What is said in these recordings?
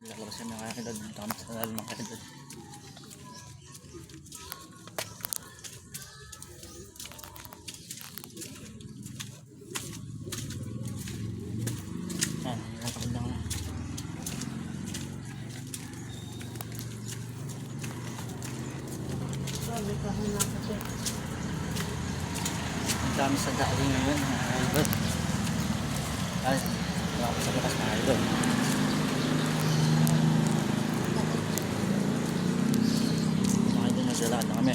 Lalabas yung mga idol. Dami sa lalo mga idol. Yan, lakad lang na. Ang dami sa dali ngayon mga idol. Ay, wala ko sa lakas mga idol. Mga idol, naglalakad na kami.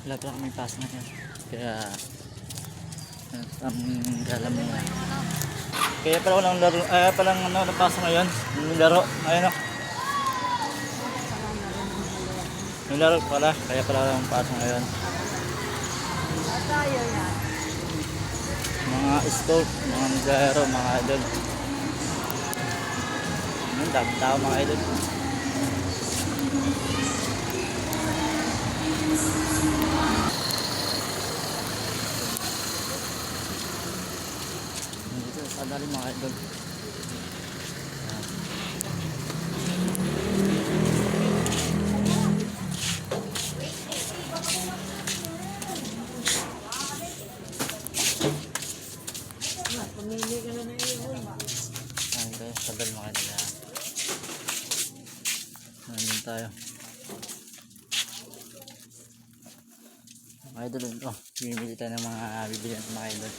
Wala pa kaming pass na yan. Kaya ang galam mo. Kaya pala walang laro, palang ano, napasa ngayon. Yung laro, ayun o. Yung laro pala, kaya pala walang pasa ngayon. Mga scope, mga naglaro, mga idol. Ang dami tao mga idol. Dito sa dali mga idol. Pamili ka na ng iyo. Ayan guys, sa dali mga idol. Nandun tayo. Mga idol, oh, bibili tayo ng mga bibilihan ng mga idol.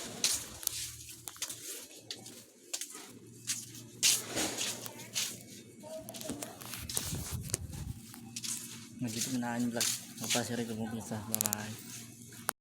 Nandito na ang vlog. Mapasiri ko muna sa bahay.